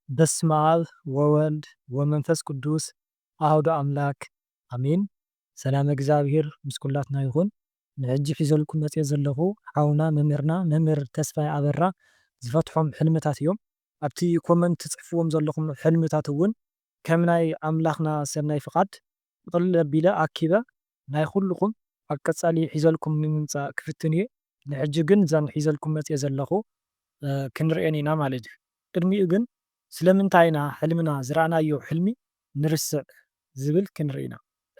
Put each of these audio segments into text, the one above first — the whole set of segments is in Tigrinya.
በስመ አብ ወወልድ ወመንፈስ ቅዱስ አሐዱ አምላክ አሜን። ሰላም እግዚአብሔር ምስ ኩላትና ይኹን። ንሕጂ ሒዘልኩም መፅአ ዘለኹ ሓውና መምህርና መምህር ተስፋይ አበራ ዝፈትሖም ሕልምታት እዮም። ኣብቲ ኮመንት ትፅሕፍዎም ዘለኹም ሕልምታት እውን ከም ናይ ኣምላኽና ሰናይ ፍቓድ ቅልል ኣቢለ ኣኪበ ናይ ኩልኩም ኣብ ቀፃሊ ሒዘልኩም ንምምፃእ ክፍትን እየ። ንሕጂ ግን እዘን ሒዘልኩም መፅአ ዘለኹ ክንሪአን ኢና ማለት እዩ። ቅድሚኡ ግን ስለምንታይ ኢና ሕልምና ዝረኣናዮ ሕልሚ ንርስዕ ዝብል ክንርኢ ኢና።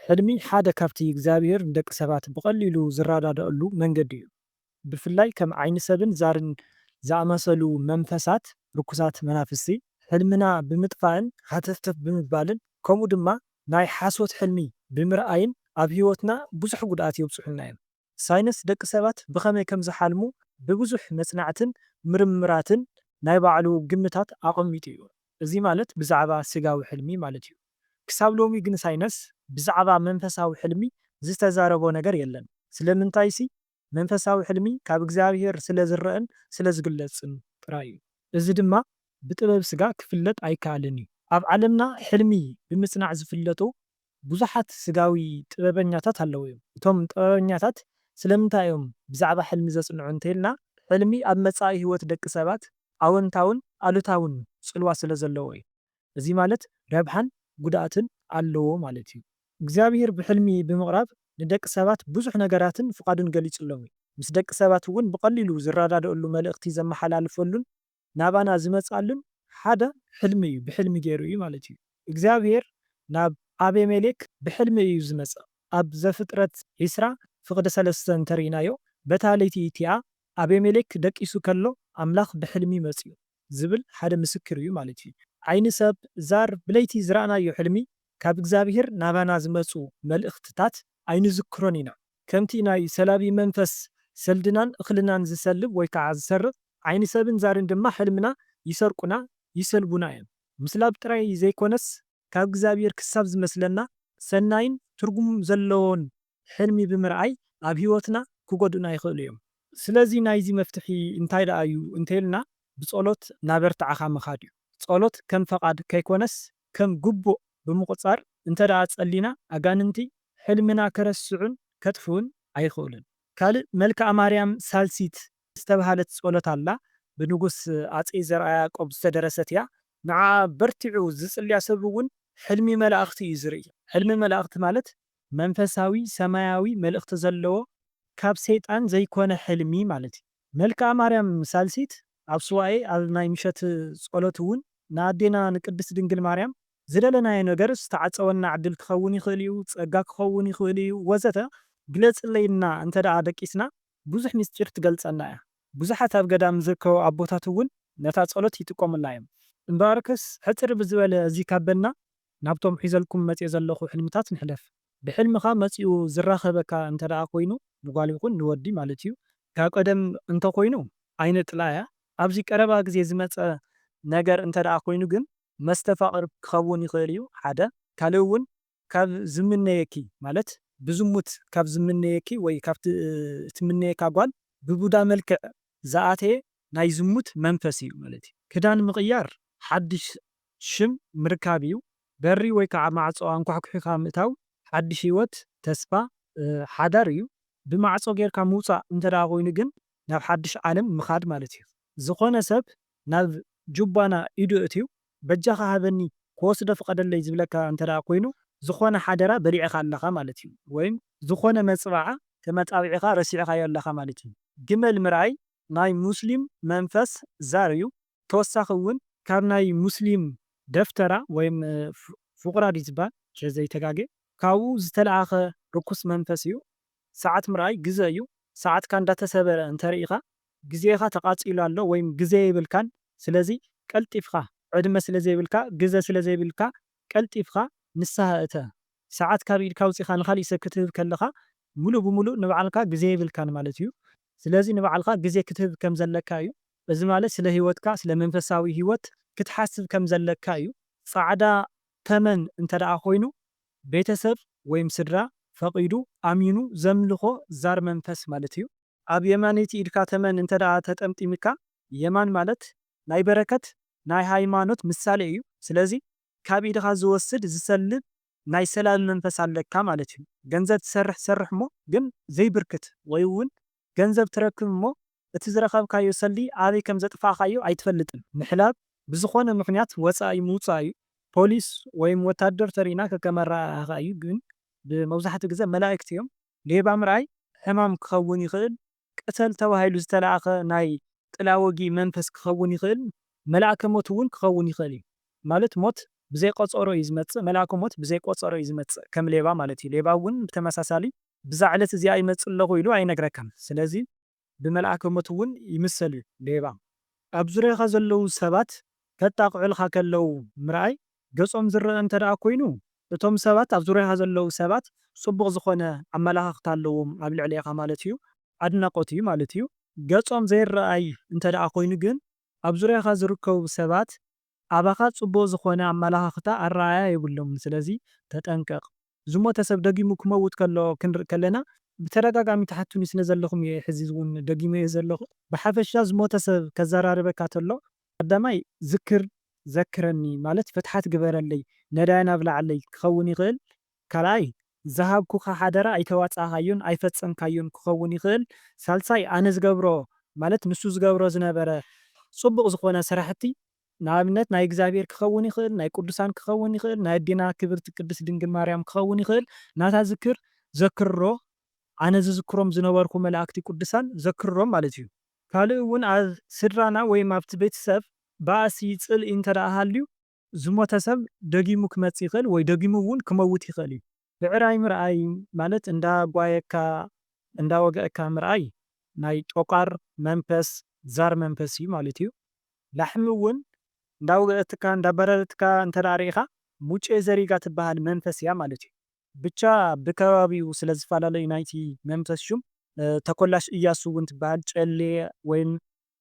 ሕልሚ ሓደ ካብቲ እግዚኣብሔር ንደቂ ሰባት ብቐሊሉ ዝረዳድአሉ መንገዲ እዩ። ብፍላይ ከም ዓይኒ ሰብን ዛርን ዝኣመሰሉ መንፈሳት ርኩሳት መናፍስቲ ሕልምና ብምጥፋእን ሃተፍተፍ ብምባልን ከምኡ ድማ ናይ ሓሶት ሕልሚ ብምርኣይን ኣብ ሂወትና ብዙሕ ጉድኣት የብፅሑልና እዮም። ሳይንስ ደቂ ሰባት ብኸመይ ከም ዝሓልሙ ብብዙሕ መፅናዕትን ምርምራትን ናይ ባዕሉ ግምታት ኣቐሚጡ እዩ። እዚ ማለት ብዛዕባ ስጋዊ ሕልሚ ማለት እዩ። ክሳብ ሎሚ ግን ሳይንስ ብዛዕባ መንፈሳዊ ሕልሚ ዝተዛረቦ ነገር የለን። ስለምንታይ ሲ መንፈሳዊ ሕልሚ ካብ እግዚኣብሔር ስለ ዝረአን ስለ ዝግለፅን ጥራይ እዩ። እዚ ድማ ብጥበብ ስጋ ክፍለጥ ኣይከኣልን እዩ። ኣብ ዓለምና ሕልሚ ብምፅናዕ ዝፍለጡ ብዙሓት ስጋዊ ጥበበኛታት ኣለዉ እዮም። እቶም ጥበበኛታት ስለምንታይ እዮም ብዛዕባ ሕልሚ ዘፅንዑ እንተኢልና ሕልሚ ኣብ መጻኢ ሂወት ደቂ ሰባት ኣወንታውን ኣሉታውን ፅልዋ ስለ ዘለዎ እዩ። እዚ ማለት ረብሓን ጉድኣትን ኣለዎ ማለት እዩ። እግዚኣብሔር ብሕልሚ ብምቕራብ ንደቂ ሰባት ብዙሕ ነገራትን ፍቓዱን ገሊፁሎም እዩ። ምስ ደቂ ሰባት እውን ብቐሊሉ ዝረዳድአሉ መልእኽቲ ዘመሓላልፈሉን ናባና ዝመፃሉን ሓደ ሕልሚ እዩ። ብሕልሚ ገይሩ እዩ ማለት እዩ። እግዚኣብሔር ናብ ኣቤሜሌክ ብሕልሚ እዩ ዝመፀ። ኣብ ዘፍጥረት 20 ፍቕዲ 3 እንተሪእናዮ በታ ለይቲ እቲኣ ኣቤሜሌክ ደቂሱ ከሎ ኣምላኽ ብሕልሚ መፅኡ ዝብል ሓደ ምስክር እዩ ማለት እዩ። ዓይኒ ሰብ ዛር ብለይቲ ዝረኣናዮ ሕልሚ ካብ እግዚኣብሔር ናባና ዝመፁ መልእኽትታት ኣይንዝክሮን ኢና። ከምቲ ናይ ሰላቢ መንፈስ ሰልድናን እኽልናን ዝሰልብ ወይ ከዓ ዝሰርቕ ዓይኒ ሰብን ዛርን ድማ ሕልምና ይሰርቁና ይሰልቡና እዮም። ምስላብ ጥራይ ዘይኮነስ ካብ እግዚአብሔር ክሳብ ዝመስለና ሰናይን ትርጉም ዘለዎን ሕልሚ ብምርኣይ ኣብ ሂወትና ክጎድኡና ይኽእሉ እዮም። ስለዚ ናይዚ መፍትሒ እንታይ ደኣ እዩ እንተኢልና ብጸሎት ናበርትዓኻ ምኻድ እዩ። ጸሎት ከም ፈቓድ ከይኮነስ ከም ግቡእ ብምቁፃር እንተደኣ ጸሊና ኣጋንንቲ ሕልምና ከረስዑን ከጥፍኡን ኣይኽእሉን። ካልእ መልክዓ ማርያም ሳልሲት ዝተባሃለት ጸሎት ኣላ። ብንጉስ ኣፄ ዘርዓ ያዕቆብ ዝተደረሰት እያ። ንዓ በርቲዑ ዝጽልያ ሰብ እውን ሕልሚ መላእኽቲ እዩ ዝርኢ። ሕልሚ መላእኽቲ ማለት መንፈሳዊ ሰማያዊ መልእኽቲ ዘለዎ ካብ ሰይጣን ዘይኮነ ሕልሚ ማለት እዩ። መልክዓ ማርያም ሳልሲት ኣብ ስዋኤ ኣብ ናይ ምሸት ጸሎት እውን ንኣዴና ንቅድስት ድንግል ማርያም ዝደለናዮ ነገር ዝተዓፀወና ዕድል ክኸውን ይኽእል እዩ፣ ፀጋ ክኸውን ይኽእል እዩ ወዘተ ግለፅለይና እንተደኣ ደቂስና ብዙሕ ምስጢር ትገልፀና እያ። ብዙሓት ኣብ ገዳም ዝርከቡ ኣቦታት እውን ነታ ጸሎት ይጥቀሙላ እዮም። እምበኣርከስ ሕፅር ብዝበለ እዚ ካበና ናብቶም ሒዘልኩም መፅአ ዘለኹ ሕልምታት ንሕለፍ። ብሕልምኻ መፂኡ ዝራኸበካ እንተደኣ ኮይኑ ንጓል ይኹን ንወዲ ማለት እዩ ካብ ቀደም እንተኮይኑ ዓይነ ጥላ እያ። ኣብዚ ቀረባ ግዜ ዝመፀ ነገር እንተደኣ ኮይኑ ግን መስተፋቕር ክኸውን ይኽእል እዩ ሓደ። ካልእ እውን ካብ ዝምነየኪ ማለት ብዝሙት ካብ ዝምነየኪ ወይ ካብቲ እትምነየካ ጓል ብቡዳ መልክዕ ዝኣተየ ናይ ዝሙት መንፈስ እዩ ማለት እዩ። ክዳን ምቕያር ሓድሽ ሽም ምርካብ እዩ። በሪ ወይ ከዓ ማዕፆ አንኳሕኩሕካ ምእታው ሓድሽ ሂወት ተስፋ ሓዳር እዩ። ብማዕፆ ጌርካ ምውፃእ እንተደኣ ኮይኑ ግን ናብ ሓድሽ ዓለም ምኻድ ማለት እዩ። ዝኾነ ሰብ ናብ ጁባና ኢዱ እትዩ በጃኻ ሃበኒ ክወስዶ ፍቐደለይ ዝብለካ እንተደኣ ኮይኑ ዝኾነ ሓደራ በሊዕኻ ኣለኻ ማለት እዩ። ወይም ዝኾነ መፅባዓ ተመፃቢዕኻ ረሲዕኻዮ ኣለኻ ማለት እዩ። ግመል ምርኣይ ናይ ሙስሊም መንፈስ ዛር እዩ። ተወሳኺ እውን ካብ ናይ ሙስሊም ደፍተራ ወይም ፍቁራዲ ዝባል ዘይተጋግእ ካብኡ ዝተለኣኸ ርኩስ መንፈስ እዩ። ሰዓት ምርኣይ ግዘ እዩ። ሰዓትካ እንዳተሰበረ እንተሪኢኻ ግዜኻ ተቃፂሉ ኣሎ ወይም ግዜ ይብልካን። ስለዚ ቀልጢፍካ ዕድመ ስለ ዘይብልካ ግዘ ስለ ዘይብልካ ቀልጢፍካ ንስሓ እተ ሰዓት ካብ ኢድካ ውፂኻ ንኻሊእ ሰብ ክትህብ ከለኻ ሙሉእ ብሙሉእ ንባዕልካ ግዜ ይብልካን ማለት እዩ። ስለዚ ንባዕልካ ግዜ ክትህብ ከም ዘለካ እዩ። እዚ ማለት ስለ ሂወትካ ስለ መንፈሳዊ ሂወት ክትሓስብ ከም ዘለካ እዩ። ፃዕዳ ተመን እንተደኣ ኮይኑ ቤተሰብ ወይም ስድራ ፈቂዱ ኣሚኑ ዘምልኾ ዛር መንፈስ ማለት እዩ። ኣብ የማነይቲ ኢድካ ተመን እንተደኣ ተጠምጢምካ የማን ማለት ናይ በረከት ናይ ሃይማኖት ምሳሌ እዩ። ስለዚ ካብ ኢድኻ ዝወስድ ዝሰልብ ናይ ሰላም መንፈስ ኣለካ ማለት እዩ። ገንዘብ ትሰርሕ እሞ ግን ዘይብርክት ወይ እውን ገንዘብ ትረክብ እሞ እቲ ዝረኸብካዮ ሰልዲ ኣበይ ከም ዘጥፋእካዮ ኣይትፈልጥን። ምሕላብ ብዝኾነ ምክንያት ወፃኢ ምውፃእ እዩ። ፖሊስ ወይም ወታደር ተሪእና ከከም ኣረኣእያኻ እዩ። ግን ብመብዛሕትኡ ግዜ መላእክቲ እዮም። ሌባ ምርኣይ ሕማም ክኸውን ይኽእል። ቅተል ተባሂሉ ዝተለኣኸ ናይ ጥላ ወጊ መንፈስ ክኸውን ይኽእል። መልኣከ ሞት እውን ክኸውን ይኽእል እዩ። ማለት ሞት ብዘይ ቆፀሮ እዩ ዝመፅእ፣ መልኣከ ሞት ብዘይ ቆፀሮ እዩ ዝመፅእ ከም ሌባ ማለት እዩ። ሌባ እውን ብተመሳሳሊ ብዛ ዕለት እዚኣ ይመፅእ ኣለኹ ኢሉ ኣይነግረካን። ስለዚ ብመልኣከ ሞት እውን ይምሰል እዩ ሌባ። ኣብ ዙርያኻ ዘለው ሰባት ከጣቅዑልካ ከለው ምርኣይ ገጾም ዝርአ እንተደኣ ኮይኑ እቶም ሰባት ኣብ ዙርያኻ ዘለው ሰባት ፅቡቅ ዝኾነ ኣመለኻኽታ ኣለዎም ኣብ ልዕሊኻ ማለት እዩ፣ ኣድናቆት እዩ ማለት እዩ። ገጾም ዘይረኣይ እንተደኣ ኮይኑ ግን ኣብ ዙርያኻ ዝርከቡ ሰባት ኣባኻ ፅቡቅ ዝኾነ ኣመለኻኽታ ኣረኣእያ የብሎምን። ስለዚ ተጠንቀቕ። ዝሞተ ሰብ ደጊሙ ክመውት ከሎ ክንርኢ ከለና ብተደጋጋሚ ተሓትኒ ስለ ዘለኹም እየ ሕዚ እውን ደጊመ እየ ዘለኹ። ብሓፈሻ ዝሞተ ሰብ ከዘራርበካ ተሎ ቀዳማይ ዝክር ዘክረኒ ማለት ፍትሓት ግበረለይ ነዳይ ናብ ላዕለይ ክኸውን ይኽእል። ካልኣይ ዝሃብኩኻ ሓደራ ኣይተዋፃእካዮን ኣይፈፀምካዮን ክኸውን ይኽእል። ሳልሳይ ኣነ ዝገብሮ ማለት ንሱ ዝገብሮ ዝነበረ ፅቡቅ ዝኾነ ስራሕቲ ንኣብነት ናይ እግዚኣብሔር ክኸውን ይኽእል፣ ናይ ቅዱሳን ክኸውን ይኽእል፣ ናይ ኣዴና ክብርቲ ቅድስት ድንግል ማርያም ክኸውን ይኽእል። ናታ ዝክር ዘክርሮ ኣነ ዝዝክሮም ዝነበርኩ መላእክቲ ቅዱሳን ዘክርሮም ማለት እዩ። ካልእ እውን ኣብ ስድራና ወይም ኣብቲ ቤተሰብ ባእሲ ፅልኢ እንተደኣ ሃልዩ ዝሞተ ሰብ ደጊሙ ክመፅእ ይኽእል ወይ ደጊሙ እውን ክመውት ይኽእል እዩ። ብዕራይ ምርኣይ ማለት እንዳጓየካ እንዳወገአካ ምርኣይ ናይ ጦቃር መንፈስ ዛር መንፈስ እዩ ማለት እዩ። ላሕሚ እውን እንዳወገአትካ እንዳበረረትካ እንተደኣ ሪኢኻ ሙጬ ዘሪጋ ትበሃል መንፈስ እያ ማለት እዩ። ብቻ ብከባቢኡ ስለ ዝፈላለዩ ናይቲ መንፈስ ሹም ተኮላሽ እያሱ እውን ትበሃል፣ ጨሌ ወይም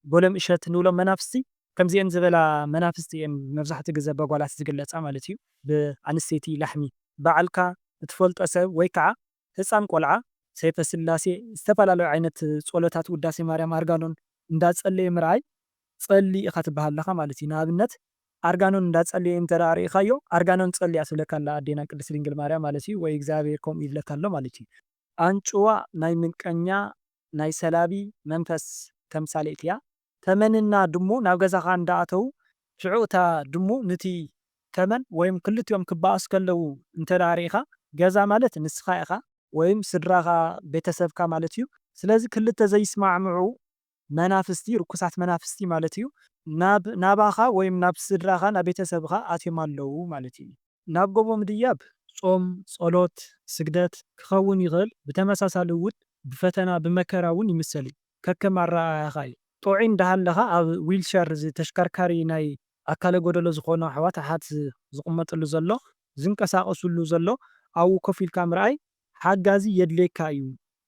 ጎለም እሸት ንብሎም መናፍስቲ ከምዚአን ዝበላ መናፍስቲ እየን መብዛሕትኡ ግዜ በጓላት ዝግለፃ ማለት እዩ። ብኣንስተይቲ ላሕሚ ባዓልካ እትፈልጦ ሰብ ወይ ከዓ ህፃን ቆልዓ ሰይፈ ስላሴ ዝተፈላለዩ ዓይነት ጸሎታት ውዳሴ ማርያም ኣርጋኖን እንዳጸለየ ምርኣይ ጸሊ ኢኻ ትበሃል ኣለኻ ማለት እዩ። ንኣብነት ኣርጋኖን እንዳጸለየ እንተደኣ ሪኢኻዮ ኣርጋኖን ጸልያ ትብለካ ኣላ ኣዴና ቅድስት ድንግል ማርያም ማለት እዩ፣ ወይ እግዚኣብሔር ከምኡ ይብለካ ኣሎ ማለት እዩ። ኣንጭዋ ናይ ምንቀኛ ናይ ሰላቢ መንፈስ ተምሳሌት እያ። ተመንና ድሙ ናብ ገዛኻ እንዳኣተው ሽዑ እታ ድሙ ነቲ ተመን ወይም ክልቲኦም ክበኣሱ ከለው እንተደኣ ሪኢኻ ገዛ ማለት ንስኻ ኢኻ ወይም ስድራኻ ቤተሰብካ ማለት እዩ። ስለዚ ክልተ ዘይስማዕምዑ መናፍስቲ ርኩሳት መናፍስቲ ማለት እዩ ናባኻ ወይም ናብ ስድራኻ ናብ ቤተሰብካ ኣትዮም ኣለዉ ማለት እዩ። ናብ ጎቦ ምድያብ ጾም፣ ጸሎት፣ ስግደት ክኸውን ይኽእል። ብተመሳሳሊ እውን ብፈተና ብመከራ እውን ይምሰል እዩ። ከከም ኣረኣእያኻ እዩ። ጥዑይ እንዳሃለኻ ኣብ ዊልቸር ተሽከርካሪ ናይ ኣካለ ጎደሎ ዝኾኑ ኣሕዋት ኣሓት ዝቕመጥሉ ዘሎ ዝንቀሳቐሱሉ ዘሎ ኣብኡ ኮፍ ኢልካ ምርኣይ ሓጋዚ የድልየካ እዩ።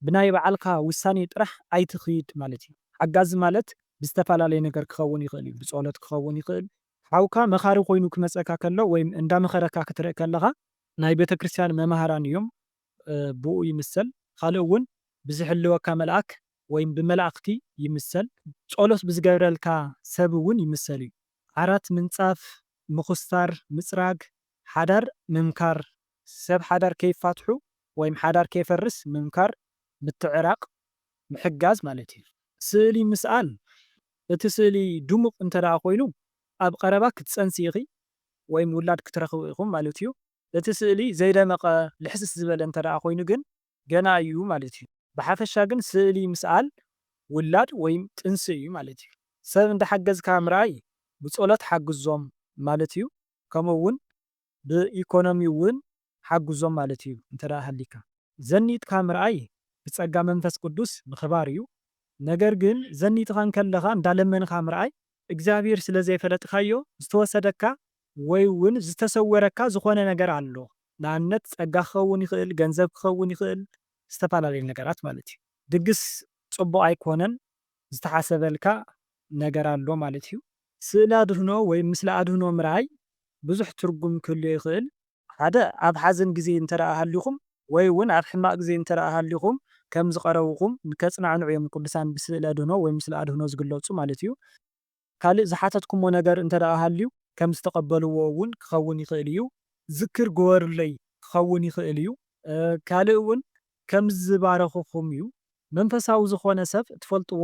ብናይ ባዕልካ ውሳኔ ጥራሕ ኣይትኽይድ ማለት እዩ። ሓጋዚ ማለት ብዝተፈላለየ ነገር ክኸውን ይኽእል እዩ። ብጸሎት ክኸውን ይኽእል። ሓውካ መኻሪ ኮይኑ ክመፀካ ከሎ ወይም እንዳመኸረካ ክትርኢ ከለኻ ናይ ቤተክርስትያን መምሃራን እዮም፣ ብኡ ይምሰል። ካልእ እውን ብዝሕልወካ መልኣክ ወይም ብመላእክቲ ይምሰል። ጸሎት ብዝገብረልካ ሰብ እውን ይምሰል እዩ። ዓራት ምንጻፍ፣ ምኹስታር፣ ምፅራግ፣ ሓዳር ምምካር፣ ሰብ ሓዳር ከይፋትሑ ወይም ሓዳር ከይፈርስ ምምካር፣ ምትዕራቕ፣ ምሕጋዝ ማለት እዩ። ስእሊ ምስኣል እቲ ስእሊ ድሙቕ እንተደኣ ኮይኑ ኣብ ቀረባ ክትፀንሲ ኢኺ ወይም ውላድ ክትረኽቡ ኢኹም ማለት እዩ። እቲ ስእሊ ዘይደመቐ ልሕስስ ዝበለ እንተደኣ ኮይኑ ግን ገና እዩ ማለት እዩ። ብሓፈሻ ግን ስእሊ ምስኣል ውላድ ወይም ጥንሲ እዩ ማለት እዩ። ሰብ እንዳሓገዝካ ምርኣይ ብጸሎት ሓግዞም ማለት እዩ። ከምኡ እውን ብኢኮኖሚ እውን ሓግዞም ማለት እዩ እንተደኣ ሃሊካ። ዘኒጥካ ምርኣይ ብጸጋ መንፈስ ቅዱስ ምኽባር እዩ። ነገር ግን ዘኒጥካ ከለኻ እንዳለመንካ ምርኣይ እግዚኣብሔር ስለ ዘይፈለጥካዮ ዝተወሰደካ ወይ እውን ዝተሰወረካ ዝኾነ ነገር ኣሎ። ንኣብነት ጸጋ ክኸውን ይኽእል፣ ገንዘብ ክኸውን ይኽእል፣ ዝተፈላለዩ ነገራት ማለት እዩ። ድግስ ጽቡቕ ኣይኮነን ዝተሓሰበልካ ነገር ኣሎ ማለት እዩ። ስእሊ ኣድህኖ ወይ ምስሊ ኣድህኖ ምርኣይ ብዙሕ ትርጉም ክህልዮ ይኽእል። ሓደ ኣብ ሓዘን ግዜ እንተደኣ ሃሊኹም ወይ እውን ኣብ ሕማቕ ግዜ እንተደኣ ሃሊኹም ከም ዝቐረቡኹም ንከጽናዕንዑ እዮም ቅዱሳን ብስእሊ ኣድህኖ ወይ ምስሊ ኣድህኖ ዝግለጹ ማለት እዩ። ካልእ ዝሓተትኩሞ ነገር እንተደኣ ሃልዩ ከም ዝተቐበልዎ እውን ክኸውን ይኽእል እዩ። ዝክር ግበሩለይ ክኸውን ይኽእል እዩ። ካልእ እውን ከም ዝባረኽኩም እዩ። መንፈሳዊ ዝኾነ ሰብ ትፈልጥዎ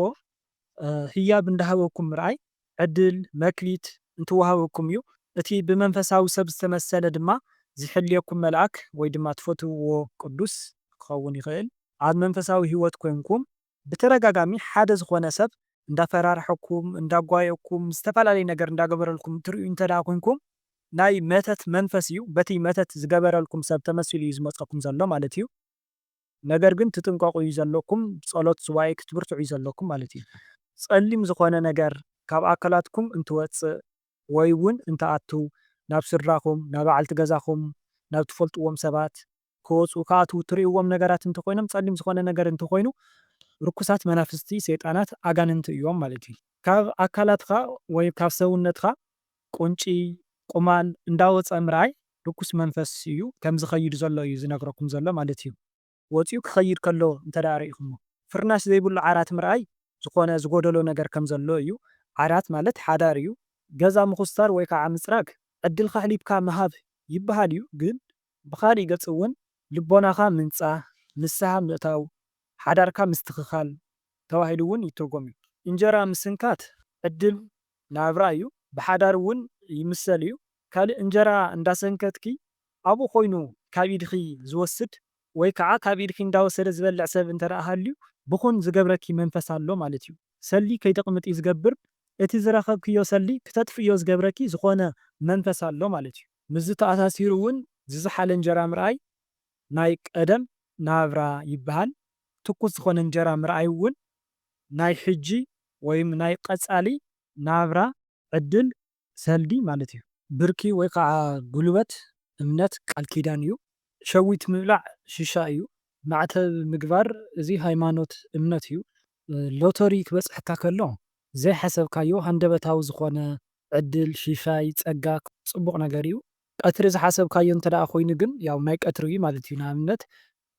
ህያብ እንዳሃበኩም ምርኣይ ዕድል መክሊት እንትወሃበኩም እዩ። እቲ ብመንፈሳዊ ሰብ ዝተመሰለ ድማ ዝሕልየኩም መልኣክ ወይ ድማ ትፈትውዎ ቅዱስ ክኸውን ይኽእል። ኣብ መንፈሳዊ ህይወት ኮይንኩም ብተደጋጋሚ ሓደ ዝኾነ ሰብ እንዳፈራርሐኩም እንዳጓየኩም ዝተፈላለዩ ነገር እንዳገበረልኩም ትርእዩ እንተደኣ ኮይንኩም ናይ መተት መንፈስ እዩ። በቲ መተት ዝገበረልኩም ሰብ ተመሲሉ እዩ ዝመፀኩም ዘሎ ማለት እዩ። ነገር ግን ትጥንቀቁ እዩ ዘለኩም። ጸሎት ስዋይ ክትብርትዑ እዩ ዘለኩም ማለት እዩ። ጸሊም ዝኾነ ነገር ካብ ኣካላትኩም እንትወፅእ ወይ እውን እንተኣቱ ናብ ስድራኹም ናብ በዓልቲ ገዛኹም ናብ ትፈልጥዎም ሰባት ክወፁ ከኣትው ትርእይዎም ነገራት እንተኮይኖም ጸሊም ዝኾነ ነገር እንተኮይኑ ርኩሳት መናፍስቲ ሰይጣናት ኣጋንንቲ እዮም ማለት እዩ። ካብ ኣካላትካ ወይ ካብ ሰውነትካ ቁንጪ ቁማል እንዳወፀ ምርኣይ ርኩስ መንፈስ እዩ። ከም ዝኸይድ ዘሎ እዩ ዝነግረኩም ዘሎ ማለት እዩ። ወፂኡ ክኸይድ ከሎ እንተደኣ ሪኢኹሞ ፍርናሽ ዘይብሉ ዓራት ምርኣይ ዝኾነ ዝጎደሎ ነገር ከም ዘሎ እዩ። ዓራት ማለት ሓዳር እዩ። ገዛ ምኹስታር ወይ ከዓ ምፅራግ ዕድልካ ሕሊፍካ ምሃብ ይበሃል እዩ። ግን ብኻሊእ ገፅ እውን ልቦናኻ ምንፃህ ንስሓ ምእታው ሓዳርካ ምስትኽኻል ተባሂሉ እውን ይትርጎም እዩ። እንጀራ ምስንካት ዕድል ናብራ እዩ። ብሓዳር እውን ይምሰል እዩ። ካልእ እንጀራ እንዳሰንከትኪ ኣብኡ ኮይኑ ካብ ኢድኺ ዝወስድ ወይ ከዓ ካብ ኢድኺ እንዳወሰደ ዝበልዕ ሰብ እንተደኣ ሃልዩ ብኹን ዝገብረኪ መንፈስ ኣሎ ማለት እዩ። ሰሊ ከይተቕምጥ እዩ ዝገብር። እቲ ዝረኸብክዮ ሰሊ ክተጥፍዮ ዝገብረኪ ዝኾነ መንፈስ ኣሎ ማለት እዩ። ምዝ ተኣሳሲሩ እውን ዝዝሓለ እንጀራ ምርኣይ ናይ ቀደም ናብራ ይበሃል። ትኩስ ዝኾነ እንጀራ ምርኣይ እውን ናይ ሕጂ ወይም ናይ ቀጻሊ ናብራ ዕድል ሰልዲ ማለት እዩ። ብርኪ ወይ ከዓ ጉልበት እምነት ቃል ኪዳን እዩ። ሸዊት ምብላዕ ሽሻ እዩ። ማዕተብ ምግባር እዚ ሃይማኖት እምነት እዩ። ሎተሪ ክበፅሐካ ከሎ ዘይሓሰብካዮ ሃንደበታዊ ዝኾነ ዕድል ሽሻይ ፀጋ ፅቡቕ ነገር እዩ። ቀትሪ ዝሓሰብካዮ እንተደኣ ኮይኑ ግን ያው ናይ ቀትሪ እዩ ማለት እዩ። ንኣብነት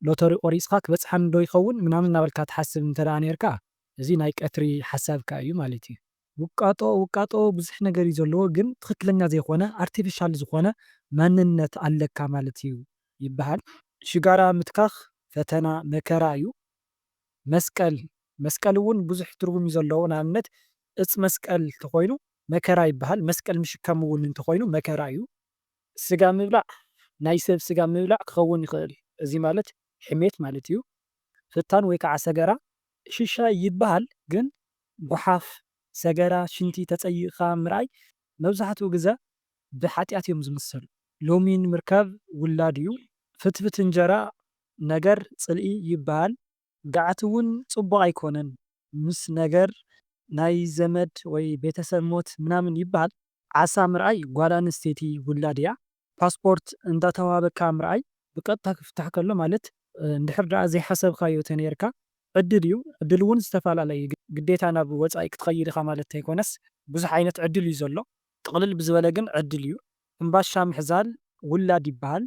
ሎተሪ ቆሪፅካ ክበፅሐኒ ዶ ይኸውን ምናምን እናበልካ ትሓስብ እንተደኣ ነርካ እዚ ናይ ቀትሪ ሓሳብካ እዩ ማለት እዩ። ውቃጦ ብዙሕ ነገር እዩ ዘለዎ ግን ትክክለኛ ዘይኮነ ኣርቲፊሻል ዝኾነ ማንነት ኣለካ ማለት እዩ ይበሃል። ሽጋራ ምትካኽ ፈተና መከራ እዩ። መስቀል እውን ብዙሕ ትርጉም እዩ ዘለዎ። ንኣብነት እፅ መስቀል እንተኮይኑ መከራ ይበሃል። መስቀል ምሽካም እውን እንተኮይኑ መከራ እዩ። ስጋ ምብላዕ ናይ ሰብ ስጋ ምብላዕ ክኸውን ይኽእል እዩ። እዚ ማለት ሕሜት ማለት እዩ። ፍታን ወይ ከዓ ሰገራ ሽሻይ ይበሃል። ግን ጓሓፍ ሰገራ ሽንቲ ተፀይቕካ ምርኣይ መብዛሕትኡ ግዜ ብሓጢኣት እዮም ዝምሰሉ። ሎሚን ምርካብ ውላድ እዩ። ፍትፍት እንጀራ ነገር ፅልኢ ይበሃል። ገዓት እውን ፅቡቕ ኣይኮነን። ምስ ነገር ናይ ዘመድ ወይ ቤተሰብ ሞት ምናምን ይበሃል። ዓሳ ምርኣይ ጓል ኣንስተይቲ ውላድ እያ። ፓስፖርት እንዳተዋሃበካ ምርኣይ ብቀጥታ ክፍታሕ ከሎ ማለት እንድሕር ደኣ ዘይሓሰብካዮ ተነርካ ዕድል እዩ። ዕድል እውን ዝተፈላለዩ ግዴታ ናብ ወፃኢ ክትኸይድ ኢኻ ማለት ኣይኮነስ ብዙሕ ዓይነት ዕድል እዩ ዘሎ። ጥቕልል ብዝበለ ግን ዕድል እዩ። እምባሻ ምሕዛል ውላድ ይበሃል።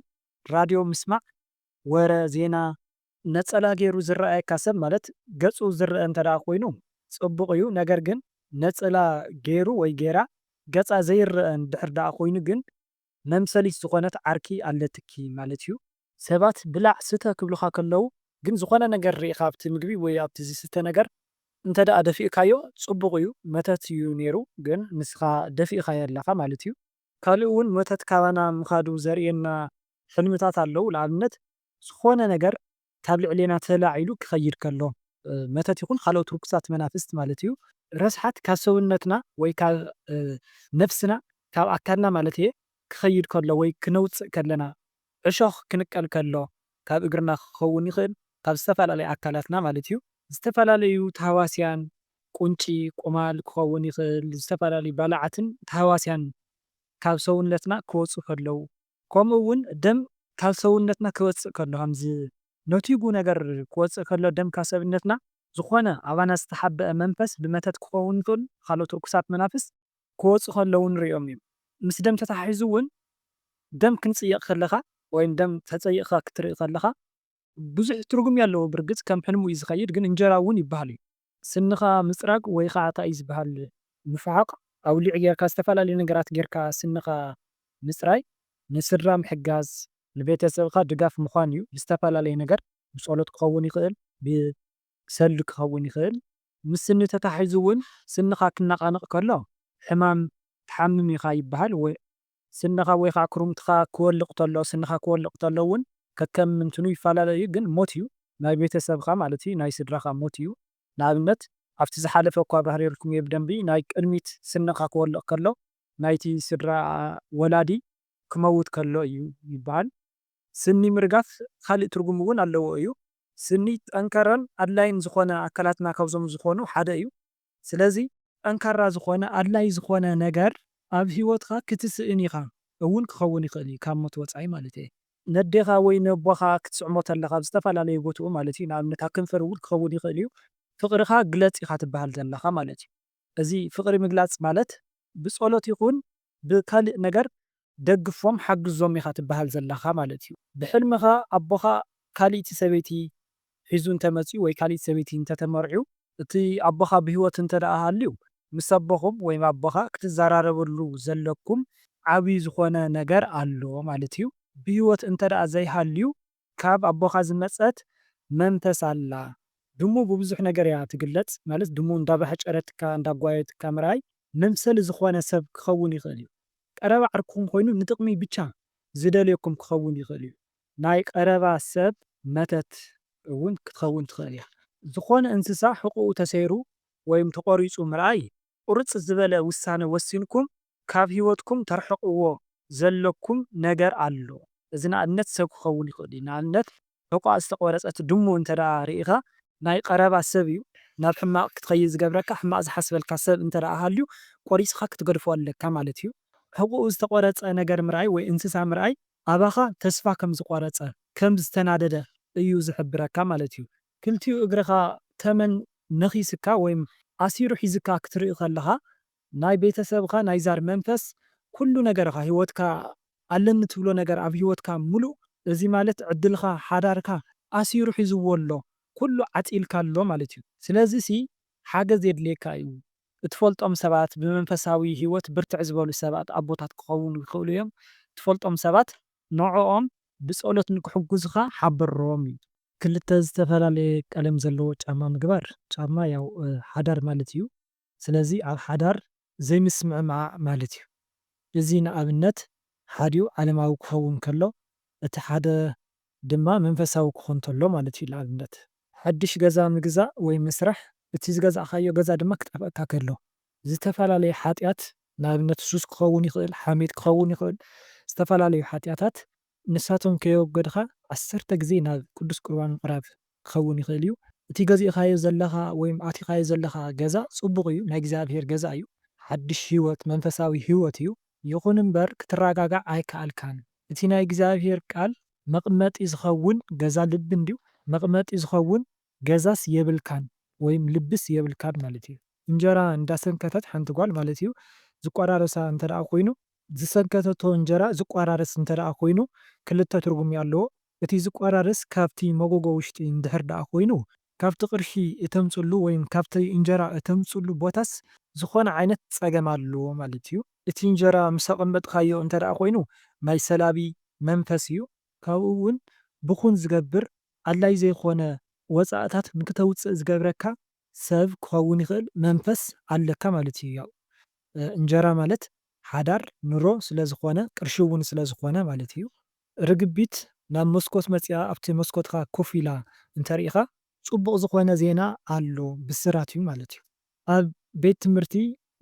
ራድዮ ምስማዕ ወረ ዜና ነፀላ ገይሩ ዝረኣየካ ሰብ ማለት ገፁ ዝርአ እንተደኣ ኮይኑ ፅቡቕ እዩ። ነገር ግን ነፀላ ገይሩ ወይ ጌራ ገፃ ዘይርአ እንድሕር ደኣ ኮይኑ ግን መምሰሊት ዝኾነት ዓርኪ ኣለትኪ ማለት እዩ። ሰባት ብላዕ ስተ ክብሉካ ከለዉ ግን ዝኾነ ነገር ሪኢኻ ኣብቲ ምግቢ ወይ ኣብቲ ዝስተ ነገር እንተደኣ ደፊእካዮ ፅቡቕ እዩ። መተት እዩ ነይሩ ግን ንስኻ ደፊእካዮ ኣለኻ ማለት እዩ። ካልእ እውን መተት ካባና ምኻዱ ዘርእየና ሕልምታት ኣለዉ። ንኣብነት ዝኾነ ነገር ካብ ልዕልና ተላዒሉ ክኸይድ ከሎ መተት ይኹን ካልኦት ርኩሳት መናፍስት ማለት እዩ። ረስሓት ካብ ሰውነትና ወይ ካብ ነፍስና ካብ ኣካልና ማለት እየ ክኸይድ ከሎ ወይ ክነውፅእ ከለና ዕሾኽ ክንቀል ከሎ ካብ እግርና ክኸውን ይኽእል ካብ ዝተፈላለዩ ኣካላትና ማለት እዩ። ዝተፈላለዩ ተሃዋስያን ቁንጪ ቁማል ክኸውን ይኽእል። ዝተፈላለዩ ባልዓትን ተሃዋስያን ካብ ሰውነትና ክወፁ ከለዉ ከምኡ እውን ደም ካብ ሰውነትና ክወፅእ ከሎ ከምዚ ነቲጉ ነገር ክወፅእ ከሎ ደም ካብ ሰብነትና ዝኾነ ኣባና ዝተሓበአ መንፈስ ብመተት ክኸውን ይኽእል። ካልኦት ርኩሳት መናፍስ ክወፁ ከለዉ ንሪኦም እዮም። ምስ ደም ተታሒዙ እውን ደም ክንፅየቕ ከለኻ ወይም ደም ተፀይቕካ ክትርኢ ከለኻ ብዙሕ ትርጉም ኣለዎ። ብርግፅ ከም ሕልሙ እዩ ዝኸይድ ግን እንጀራ እውን ይበሃል እዩ። ስንኻ ምፅራግ ወይ ከዓ እንታይ እዩ ዝበሃል ምፍሓቕ ኣውሊዕ ጌርካ ዝተፈላለዩ ነገራት ጌርካ ስንኻ ምፅራይ ንስድራ ምሕጋዝ ንቤተሰብካ ድጋፍ ምዃን እዩ። ብዝተፈላለየ ነገር ብጸሎት ክኸውን ይኽእል፣ ብሰሊ ክኸውን ይኽእል። ምስ ስኒ ተታሒዙ እውን ስንኻ ክነቓነቕ ከሎ ሕማም ትሓምም ኢኻ ይበሃል። ስንኻ ወይ ከዓ ክሩምትኻ ክወልቕ ተሎ ስንኻ ክወልቕ ተሎ እውን ከከም እንትኑ ይፈላለዩ፣ ግን ሞት እዩ ናይ ቤተሰብካ ማለት እዩ፣ ናይ ስድራኻ ሞት እዩ። ንኣብነት ኣብቲ ዝሓለፈ እኳ ባህሪርኩም እየ ብደንቢ ናይ ቅድሚት ስንኻ ክወልቕ ከሎ ናይቲ ስድራ ወላዲ ክመውት ከሎ እዩ ይበሃል። ስኒ ምርጋፍ ካልእ ትርጉም እውን ኣለዎ እዩ። ስኒ ጠንካራን ኣድላይን ዝኾነ ኣካላትና ካብዞም ዝኾኑ ሓደ እዩ። ስለዚ ጠንካራ ዝኾነ ኣድላይ ዝኾነ ነገር ኣብ ሂወትካ ክትስእን ኢኻ እውን ክኸውን ይኽእል እዩ፣ ካብ ሞት ወፃኢ ማለት እየ። ነዴኻ ወይ ነቦኻ ክትስዕሞ ተለኻ ብዝተፈላለየ ቦትኡ ማለት እዩ፣ ንኣብነት ኣብ ከንፈር እውን ክኸውን ይኽእል እዩ። ፍቕርኻ ግለፅ ኢኻ ትበሃል ዘለኻ ማለት እዩ። እዚ ፍቕሪ ምግላፅ ማለት ብጸሎት ይኹን ብካልእ ነገር ደግፎም ሓግዞም ኢኻ ትበሃል ዘለኻ ማለት እዩ። ብሕልምኻ ኣቦኻ ካሊእቲ ሰበይቲ ሒዙ እንተመፅኡ ወይ ካሊእቲ ሰበይቲ እንተተመርዑ እቲ ኣቦኻ ብሂወት እንተደኣ ሃልዩ ምስ ኣቦኹም ወይ ኣቦኻ ክትዘራረበሉ ዘለኩም ዓብዪ ዝኾነ ነገር ኣሎ ማለት እዩ። ብሂወት እንተደኣ ዘይሃልዩ ካብ ኣቦኻ ዝመፀት መንፈስ ኣላ። ድሙ ብብዙሕ ነገር እያ ትግለፅ ማለት ድሙ እንዳባሕጨረትካ እንዳጓየትካ ምርኣይ መምሰሊ ዝኾነ ሰብ ክኸውን ይኽእል እዩ። ቀረባ ዓርክኹም ኮይኑ ንጥቕሚ ብቻ ዝደልየኩም ክኸውን ይኽእል እዩ። ናይ ቀረባ ሰብ መተት እውን ክትኸውን ትኽእል እያ። ዝኾነ እንስሳ ሕቁኡ ተሰይሩ ወይም ተቆሪፁ ምርኣይ ቁርፅ ዝበለ ውሳነ ወሲንኩም ካብ ሂወትኩም ተርሕቕዎ ዘለኩም ነገር ኣሎ። እዚ ንኣብነት ሰብ ክኸውን ይኽእል እዩ። ንኣብነት ሕቋ ዝተቆረፀት ድሙ እንተደኣ ርኢኻ ናይ ቀረባ ሰብ እዩ ናብ ሕማቕ ክትኸይድ ዝገብረካ ሕማቕ ዝሓስበልካ ሰብ እንተደኣ ሃልዩ ቆሪፅካ ክትገድፎ ኣለካ ማለት እዩ። ሕቁኡ ዝተቆረፀ ነገር ምርኣይ ወይ እንስሳ ምርኣይ ኣባኻ ተስፋ ከም ዝቆረፀ ከም ዝተናደደ እዩ ዝሕብረካ ማለት እዩ። ክልቲኡ እግርኻ ተመን ነኺስካ ወይም ኣሲሩ ሒዝካ ክትርኢ ከለኻ ናይ ቤተሰብካ ናይ ዛር መንፈስ ኩሉ ነገርካ ሂወትካ ኣለኒ ትብሎ ነገር ኣብ ሂወትካ ሙሉእ እዚ ማለት ዕድልካ ሓዳርካ ኣሲሩ ሒዝዎ ኣሎ፣ ኩሉ ዓፂልካ ኣሎ ማለት እዩ። ስለዚ ሲ ሓገዝ የድልየካ እዩ። እትፈልጦም ሰባት ብመንፈሳዊ ሂወት ብርትዕ ዝበሉ ሰባት ኣቦታት ክኸውን ይኽእሉ እዮም። እትፈልጦም ሰባት ንዕኦም ብጸሎት ንክሕግዙኻ ሓብሮም እዩ። ክልተ ዝተፈላለየ ቀለም ዘለዎ ጫማ ምግባር ጫማ ያው ሓዳር ማለት እዩ። ስለዚ ኣብ ሓዳር ዘይምስምዕማዕ ማለት እዩ። እዚ ንኣብነት ሓዲኡ ዓለማዊ ክኸውን ከሎ እቲ ሓደ ድማ መንፈሳዊ ክኾን ተሎ ማለት እዩ። ንኣብነት ሓድሽ ገዛ ምግዛእ ወይ ምስራሕ እቲ ዝገዛእካዮ ገዛ ድማ ክጠፍአካ ከሎ ዝተፈላለዩ ሓጢኣት ንኣብነት ሱስ ክኸውን ይኽእል፣ ሓሜት ክኸውን ይኽእል፣ ዝተፈላለዩ ሓጢኣታት ንሳቶም ከየወገድካ 10 ግዜ ናብ ቅዱስ ቁርባን ምቕራብ ክኸውን ይኽእል እዩ። እቲ ገዚእካዮ ዘለኻ ወይም ኣቲኻዮ ዘለኻ ገዛ ፅቡቕ እዩ፣ ናይ እግዚኣብሔር ገዛ እዩ፣ ሓድሽ ሂወት መንፈሳዊ ሂወት እዩ። ይኹን እምበር ክትረጋጋዕ ኣይከኣልካን። እቲ ናይ እግዚኣብሔር ቃል መቕመጢ ዝኸውን ገዛ ልቢ እንድዩ መቕመጢ ዝኸውን ገዛስ የብልካን ወይም ልብስ የብልካን ማለት እዩ። እንጀራ እንዳሰንከተት ሓንቲ ጓል ማለት እዩ ዝቋራረሳ እንተደኣ ኮይኑ ዝሰንከተቶ እንጀራ ዝቋራረስ እንተደኣ ኮይኑ ክልተ ትርጉም ኣለዎ። እቲ ዝቋራረስ ካብቲ መጎጎ ውሽጢ እንድሕር ደኣ ኮይኑ ካብቲ ቅርሺ እተምፅሉ ወይም ካብቲ እንጀራ እተምፅሉ ቦታስ ዝኾነ ዓይነት ፀገም ኣለዎ ማለት እዩ። እቲ እንጀራ ምስ ኣቐመጥካዮ እንተደኣ ኮይኑ ማይ ሰላቢ መንፈስ እዩ። ካብኡ እውን ብኹን ዝገብር ኣድላይ ዘይኮነ ወፃእታት ንክተውፅእ ዝገብረካ ሰብ ክኸውን ይኽእል መንፈስ ኣለካ ማለት እዩ። ያው እንጀራ ማለት ሓዳር ኑሮ ስለ ዝኾነ ቅርሺ እውን ስለ ዝኾነ ማለት እዩ። ርግቢት ናብ መስኮት መፅያ ኣብቲ መስኮትካ ኮፍ ኢላ እንተሪኢኻ ፅቡቕ ዝኾነ ዜና ኣሎ ብስራት እዩ ማለት እዩ። ኣብ ቤት ትምህርቲ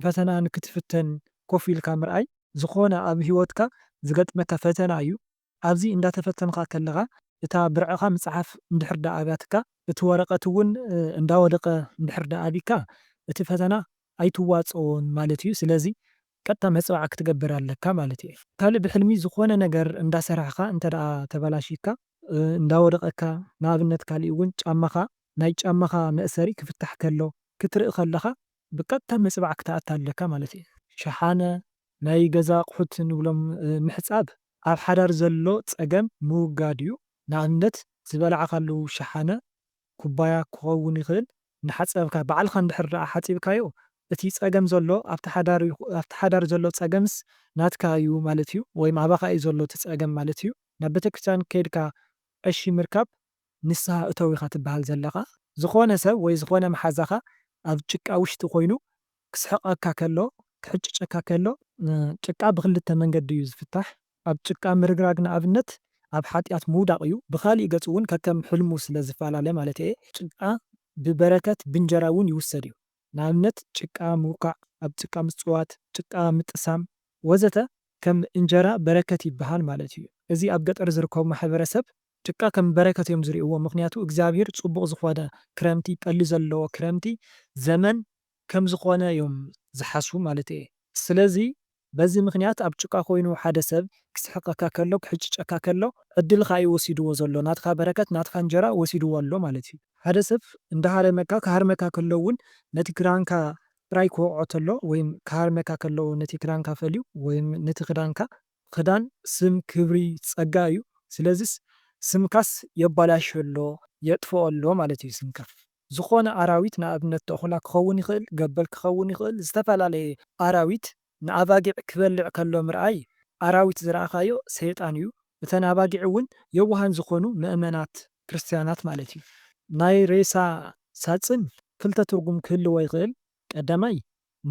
ፈተና ንክትፍተን ኮፍ ኢልካ ምርኣይ ዝኾነ ኣብ ሂወትካ ዝገጥመካ ፈተና እዩ። ኣብዚ እንዳተፈተንካ ከለኻ እታ ብርዕኻ መፅሓፍ እንድሕር ዳ ኣብያትካ እቲ ወረቐት እውን እንዳወደቐ እንድሕር ዳ ኣቢካ እቲ ፈተና ኣይትዋፅኦን ማለት እዩ። ስለዚ ቀጥታ መፅባዕ ክትገብር ኣለካ ማለት እዩ። ካልእ ብሕልሚ ዝኾነ ነገር እንዳሰራሕካ እንተደኣ ተበላሺካ እንዳወደቐካ ንኣብነት ካሊእ እውን ጫማኻ ናይ ጫማኻ መእሰሪ ክፍታሕ ከሎ ክትርኢ ከለኻ ብቀጥታ ምፅባዕ ክትኣቱ ኣለካ ማለት እዩ። ሸሓነ ናይ ገዛ ኣቑሑት ንብሎም ምሕፃብ ኣብ ሓዳር ዘሎ ፀገም ምውጋድ እዩ። ንኣብነት ዝበልዓካሉ ሸሓነ ኩባያ ክኸውን ይኽእል ንሓፀብካ በዓልካ እንድሕር ደኣ ሓፂብካዮ እቲ ፀገም ዘሎ ኣብቲ ሓዳር ዘሎ ፀገምስ ናትካ እዩ ማለት እዩ ወይ ኣባኻ እዩ ዘሎ እቲ ፀገም ማለት እዩ ናብ ቤተክርስትያን ከይድካ ቀሺ ምርካብ ንስሓ እተው ኢኻ ትበሃል ዘለኻ ዝኾነ ሰብ ወይ ዝኾነ መሓዛኻ ኣብ ጭቃ ውሽጢ ኮይኑ ክስሕቐካ ከሎ ክሕጭጨካ ከሎ ጭቃ ብክልተ መንገዲ እዩ ዝፍታሕ ኣብ ጭቃ ምርግራግ ንኣብነት ኣብ ሓጢኣት ምውዳቕ እዩ ብካሊእ ገፅ እውን ከከም ሕልሙ ስለ ዝፈላለ ማለት እየ ጭቃ ብበረከት ብእንጀራ እውን ይውሰድ እዩ ንኣብነት ጭቃ ምውቃዕ ኣብ ጭቃ ምፅዋት ጭቃ ምጥሳም ወዘተ ከም እንጀራ በረከት ይበሃል ማለት እዩ እዚ ኣብ ገጠር ዝርከቡ ማሕበረሰብ ጭቃ ከም በረከት እዮም ዝርእይዎ ምክንያቱ እግዚኣብሔር ፅቡቕ ዝኾነ ክረምቲ ጠሊ ዘለዎ ክረምቲ ዘመን ከም ዝኾነ እዮም ዝሓስቡ ማለት እየ ስለዚ በዚ ምክንያት ኣብ ጭቃ ኮይኑ ሓደ ሰብ ክስሕቐካ ከሎ ክሕጭጨካ ከሎ ዕድልካ እዩ ወሲድዎ ዘሎ ናትካ በረከት ናትካ እንጀራ ወሲድዎ ኣሎ ማለት እዩ ሓደ ሰብ እንዳሃረመካ ክሃርመካ ከሎ እውን ነቲ ክዳንካ ጥራይ ክወቅዖ ተሎ ወይ ክሃርመካ ከሎ ነቲ ክዳንካ ፈልዩ ወይ ነቲ ክዳንካ ክዳን ስም ክብሪ ፀጋ እዩ ስለዚስ ስምካስ የባላሾ ኣሎ የጥፍኦ ኣሎ ማለት እዩ ስምካ ዝኾነ ኣራዊት ንኣብነት ተኹላ ክኸውን ይኽእል ገበል ክኸውን ይኽእል ዝተፈላለየ ኣራዊት ንኣባጊዕ ክበልዕ ከሎ ምርኣይ ኣራዊት ዝረኣኻዮ ሰይጣን እዩ እተን ኣባጊዕ እውን የዋሃን ዝኾኑ ምእመናት ክርስትያናት ማለት እዩ ናይ ሬሳ ሳፅን ክልተ ትርጉም ክህልዎ ይኽእል ቀዳማይ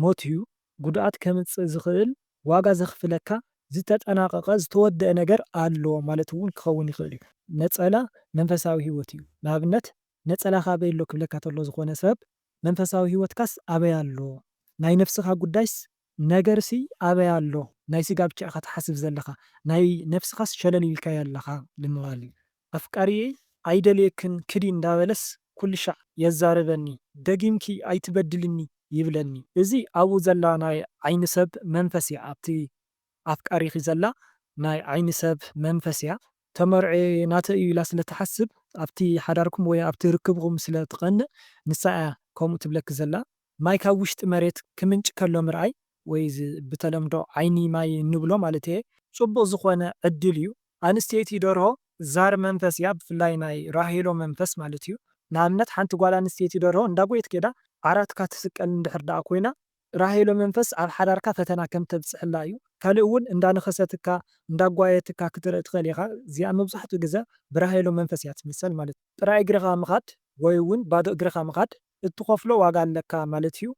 ሞት እዩ ጉድኣት ከምፅእ ዝኽእል ዋጋ ዘኽፍለካ ዝተጠናቐቐ ዝተወደአ ነገር ኣሎ ማለት እውን ክኸውን ይኽእል እዩ ነፀላ መንፈሳዊ ሂወት እዩ ንኣብነት ነፀላኻ ኣበይ ኣሎ ክብለካ ተሎ ዝኾነ ሰብ መንፈሳዊ ሂወትካስ ኣበይ ኣሎ ናይ ነፍስኻ ጉዳይስ ነገርሲ ኣበይ ኣሎ ናይ ስጋ ብቻ ኢኻ ትሓስብ ዘለኻ ናይ ነፍስኻስ ሸለል ኢልካዮ ኣለኻ ንምባል እዩ ኣፍቃሪየ ኣይደልየክን ክዲ እንዳበለስ ኩሉ ሻዕ የዛረበኒ ደጊምኪ ኣይትበድልኒ ይብለኒ እዚ ኣብኡ ዘላ ናይ ዓይኒ ሰብ መንፈስ እያ ኣብቲ ኣፍቃሪኺ ዘላ ናይ ዓይኒ ሰብ መንፈስ እያ ተመርዐ ናተ እዩ ኢላ ስለትሓስብ ኣብቲ ሓዳርኩም ወይ ኣብቲ ርክብኩም ስለትቐንዕ ንሳ እያ ከምኡ ትብለክ ዘላ ማይ ካብ ውሽጢ መሬት ክምንጭ ከሎ ምርኣይ ወይ ብተለምዶ ዓይኒ ማይ እንብሎ ማለት እየ ፅቡቕ ዝኾነ ዕድል እዩ ኣንስተይቲ ደርሆ ዛር መንፈስ እያ ብፍላይ ናይ ራሄሎ መንፈስ ማለት እዩ ንኣብነት ሓንቲ ጓል ኣንስተይቲ ደርሆ እንዳጎየት ከይዳ ዓራትካ ትስቀል እንድሕር ደኣ ኮይና ራሄሎ መንፈስ ኣብ ሓዳርካ ፈተና ከም ተብፅሕላ እዩ ካልእ እውን እንዳነኸሰትካ እንዳጓየትካ ክትርኢ ትኽእል ኢኻ እዚኣ መብዛሕትኡ ግዜ ብራሄሎ መንፈስ እያ ትምሰል ማለት እዩ ጥራይ እግርኻ ምኻድ ወይ እውን ባዶ እግርኻ ምኻድ እትኸፍሎ ዋጋ ኣለካ ማለት እዩ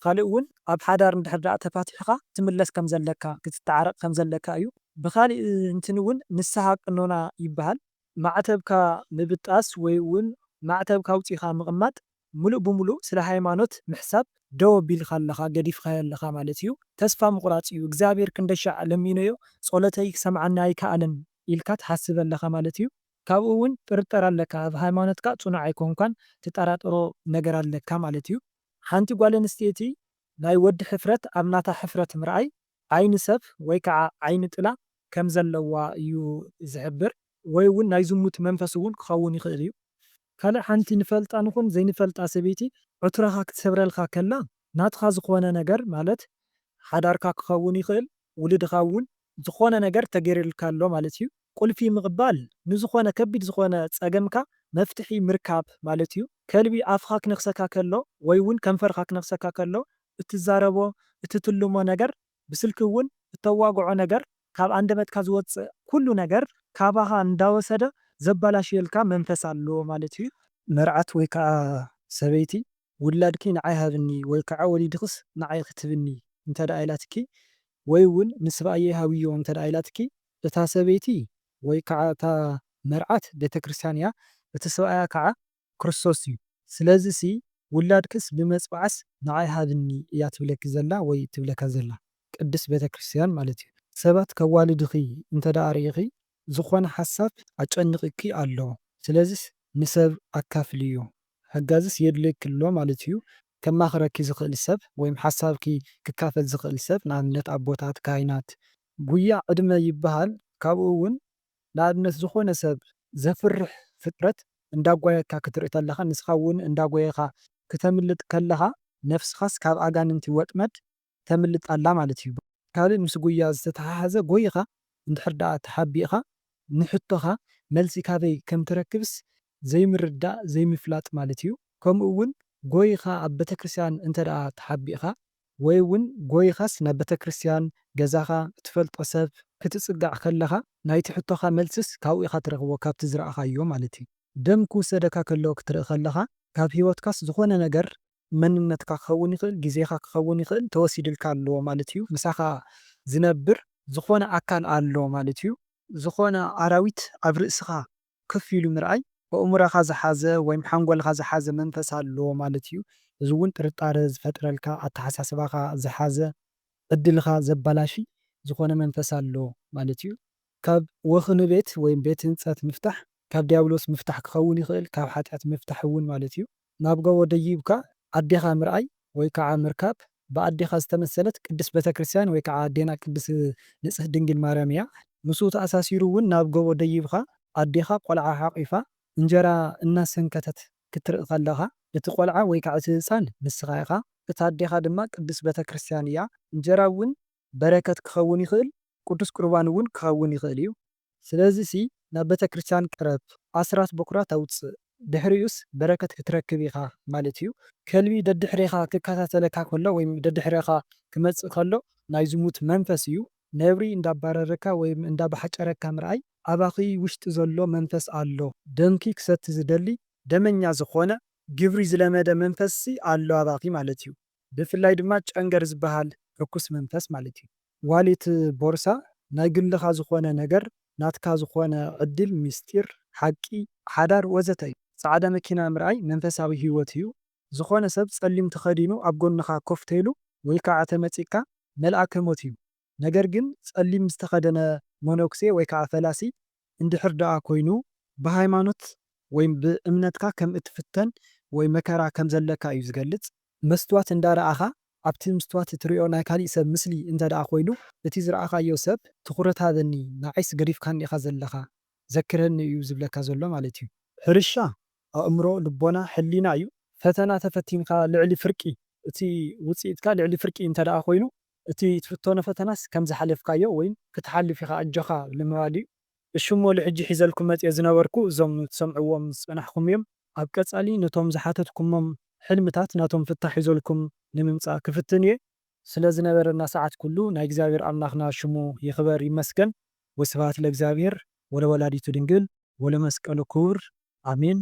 ካልእ እውን ኣብ ሓዳር እንድሕር ደኣ ተፋቲሕካ ትምለስ ከም ዘለካ ክትተዓረቕ ከም ዘለካ እዩ ብካሊእ እንትን እውን ንስሓ ቅኖና ይበሃል ማዕተብካ ምብጣስ ወይ እውን ማዕተብካ ውፂኢኻ ምቕማጥ ሙሉእ ብሙሉእ ስለ ሃይማኖት ምሕሳብ ደው ኣቢልካ ኣለኻ ገዲፍካዮ ኣለኻ ማለት እዩ ተስፋ ምቁራፅ እዩ እግዚኣብሔር ክንደሻዕ ለሚነዮ ጸሎተይ ክሰምዓና ኣይከኣለን ኢልካ ትሓስብ ኣለኻ ማለት እዩ ካብኡ እውን ጥርጠር ኣለካ ኣብ ሃይማኖትካ ፅኑዕ ኣይኮንካን ትጠራጥሮ ነገር ኣለካ ማለት እዩ ሓንቲ ጓል ኣንስተይቲ ናይ ወዲ ሕፍረት ኣብ ናታ ሕፍረት ምርኣይ ዓይኒ ሰብ ወይ ከዓ ዓይኒ ጥላ ከም ዘለዋ እዩ ዝሕብር ወይ እውን ናይ ዝሙት መንፈስ እውን ክኸውን ይኽእል እዩ ካልእ ሓንቲ ንፈልጣ ንኹን ዘይንፈልጣ ሰበይቲ ዕትሮኻ ክትሰብረልካ ከላ ናትካ ዝኾነ ነገር ማለት ሓዳርካ ክኸውን ይኽእል ውልድኻ እውን ዝኾነ ነገር ተገይሩልካ ኣሎ ማለት እዩ ቁልፊ ምቕባል ንዝኾነ ከቢድ ዝኾነ ፀገምካ መፍትሒ ምርካብ ማለት እዩ ከልቢ ኣፍካ ክነክሰካ ከሎ ወይ እውን ከንፈርካ ክነክሰካ ከሎ እትዛረቦ እትትልሞ ነገር ብስልኪ እውን እተዋግዖ ነገር ካብ አንደበትካ ዝወፅእ ኩሉ ነገር ካባኻ እንዳወሰደ ዘባላሽየልካ መንፈስ ኣሎ ማለት እዩ መርዓት ወይ ከዓ ሰበይቲ ውላድኪ ንዓይ ሃብኒ ወይ ከዓ ወሊድክስ ንዓይ ክትብኒ እንተደኣ ኢላትኪ ወይ እውን ንሰብኣየ ሃብዮ እንተደኣ ኢላትኪ እታ ሰበይቲ ወይ ከዓ እታ መርዓት ቤተክርስትያን እያ እቲ ሰብኣያ ከዓ ክርስቶስ እዩ ስለዚ ሲ ውላድክስ ብመፅባዓስ ንዓይ ሃብኒ እያ ትብለኪ ዘላ ወይ ትብለካ ዘላ ቅድስ ቤተክርስትያን ማለት እዩ ሰባት ከዋልድኺ እንተደኣ ርኢኺ ዝኾነ ሓሳብ ኣጨንቕኪ ኣሎ ስለዚስ ንሰብ ኣካፍልዮ ሕጋዝስ የድልየክ ኣሎ ማለት እዩ ከማኽረኪ ዝኽእል ሰብ ወይ ሓሳብኪ ክካፈል ዝኽእል ሰብ ንኣብነት ኣቦታት ካህናት ጉያ ዕድመ ይበሃል ካብኡ እውን ንኣብነት ዝኾነ ሰብ ዘፍርሕ ፍጥረት እንዳጓየካ ክትርኢ ከለኻ ንስኻ እውን እንዳጓየኻ ክተምልጥ ከለኻ ነፍስኻስ ካብ ኣጋንንቲ ወጥመድ ተምልጥ ኣላ ማለት እዩ ካልእ ምስ ጉያ ዝተተሓሓዘ ጎይኻ እንድሕር ደኣ ተሓቢእኻ ንሕቶኻ መልሲ ካበይ ከም ትረክብስ ዘይምርዳእ ዘይምፍላጥ ማለት እዩ ከምኡ እውን ጎይኻ ኣብ ቤተክርስትያን እንተደኣ ተሓቢእኻ ወይ እውን ጎይኻስ ናብ ቤተክርስትያን ገዛኻ እትፈልጦ ሰብ ክትጽጋዕ ከለኻ ናይቲ ሕቶኻ መልስስ ካብኡ ኢኻ ትረኽቦ ካብቲ ዝረኣኻዮ ማለት እዩ። ደም ክውሰደካ ከሎ ክትርኢ ከለኻ ካብ ሂወትካስ ዝኾነ ነገር መንነትካ ክኸውን ይኽእል ግዜኻ ክኸውን ይኽእል ተወሲድልካ ኣለዎ ማለት እዩ። ምሳኻ ዝነብር ዝኾነ ኣካል ኣሎ ማለት እዩ። ዝኾነ ኣራዊት ኣብ ርእስኻ ከፍ ኢሉ ምርኣይ ኣእሙሮኻ ዝሓዘ ወይ ሓንጎልካ ዝሓዘ መንፈስ ኣለዎ ማለት እዩ። እዚ እውን ጥርጣረ ዝፈጥረልካ ኣተሓሳስባኻ ዝሓዘ ዕድልካ ዘበላሽ ዝኾነ መንፈስ ኣለዎ ማለት እዩ። ካብ ወኽኒ ቤት ወይ ቤት ህንፀት ምፍታሕ ካብ ዲያብሎስ ምፍታሕ ክኸውን ይኽእል ካብ ሓጢኣት ምፍታሕ እውን ማለት እዩ። ናብ ጎቦ ደይብካ ኣዴኻ ምርኣይ ወይ ከዓ ምርካብ ብኣዴኻ ዝተመሰለት ቅድስት ቤተክርስትያን ወይ ከዓ ኣዴና ቅድስት ንጽህት ድንግል ማርያም እያ። ምስኡ ተኣሳሲሩ እውን ናብ ጎቦ ደይብካ ኣዴኻ ቆልዓ ሓቂፋ እንጀራ እናሰንከተት ክትርኢ ከለኻ እቲ ቆልዓ ወይ ከዓ እቲ ህፃን ንስኻ ኢኻ እታ ኣዴኻ ድማ ቅድስት ቤተክርስትያን እያ። እንጀራ እውን በረከት ክኸውን ይኽእል ቅዱስ ቁርባን እውን ክኸውን ይኽእል እዩ። ስለዚ ናብ ቤተክርስትያን ቅረብ ኣስራት በኩራት ኣውፅእ ድሕሪኡስ በረከት ክትረክብ ኢኻ ማለት እዩ። ከልቢ ደድሕሪኻ ክከታተለካ ከሎ ወይ ደድሕሪኻ ክመጽእ ከሎ ናይ ዝሙት መንፈስ እዩ። ነብሪ እንዳባረረካ ወይ እንዳባሓጨረካ ምርኣይ ኣባኺ ውሽጢ ዘሎ መንፈስ ኣሎ። ደምኪ ክሰቲ ዝደሊ ደመኛ ዝኾነ ግብሪ ዝለመደ መንፈስ ኣሎ ኣባኺ ማለት እዩ። ብፍላይ ድማ ጨንገር ዝበሃል ርኩስ መንፈስ ማለት እዩ። ዋሌት ቦርሳ ናይ ግልኻ ዝኾነ ነገር ናትካ ዝኾነ ዕድል ምስጢር ሓቂ ሓዳር ወዘተ እዩ። ጻዕዳ መኪና ምርኣይ መንፈሳዊ ሂወት እዩ። ዝኾነ ሰብ ጸሊም ተኸዲኑ ኣብ ጎንኻ ኮፍ ተኢሉ ወይ ከዓ ተመጺካ መልኣከ ሞት እዩ። ነገር ግን ጸሊም ዝተኸደነ መነኩሴ ወይ ከዓ ፈላሲ እንድሕር ደኣ ኮይኑ ብሃይማኖት ወይ ብእምነትካ ከም እትፍተን ወይ መከራ ከም ዘለካ እዩ ዝገልጽ። መስትዋት እንዳረኣኻ ኣብቲ መስትዋት እትሪኦ ናይ ካሊእ ሰብ ምስሊ እንተደኣ ኮይኑ እቲ ዝረኣኻዮ ሰብ ትኹረት ሃበኒ ንዓይስ ገዲፍካኒ ኢኻ ዘለኻ ዘክረኒ እዩ ዝብለካ ዘሎ ማለት እዩ። ሕርሻ ኣእምሮ ልቦና ሕሊና እዩ። ፈተና ተፈቲንካ ልዕሊ ፍርቂ እቲ ውፅኢትካ ልዕሊ ፍርቂ እንተደኣ ኮይኑ እቲ ትፍተኖ ፈተናስ ከም ዝሓለፍካዮ ወይ ክትሓልፍ ኢኻ እጆኻ ንምባል እዩ። እሽሞ ልሕጂ ሒዘልኩም መፅየ ዝነበርኩ እዞም ትሰምዕዎም ዝፀናሕኩም እዮም። ኣብ ቀጻሊ ነቶም ዝሓተትኩሞም ሕልምታት ናቶም ፍታሕ ሒዘልኩም ንምምፃእ ክፍትን እየ። ስለ ዝነበረና ሰዓት ኩሉ ናይ እግዚኣብሔር ኣምላኽና ሽሙ ይኽበር ይመስገን። ወስብሐት ለእግዚአብሔር ወለወላዲቱ ድንግል ወለመስቀሉ ክቡር አሜን።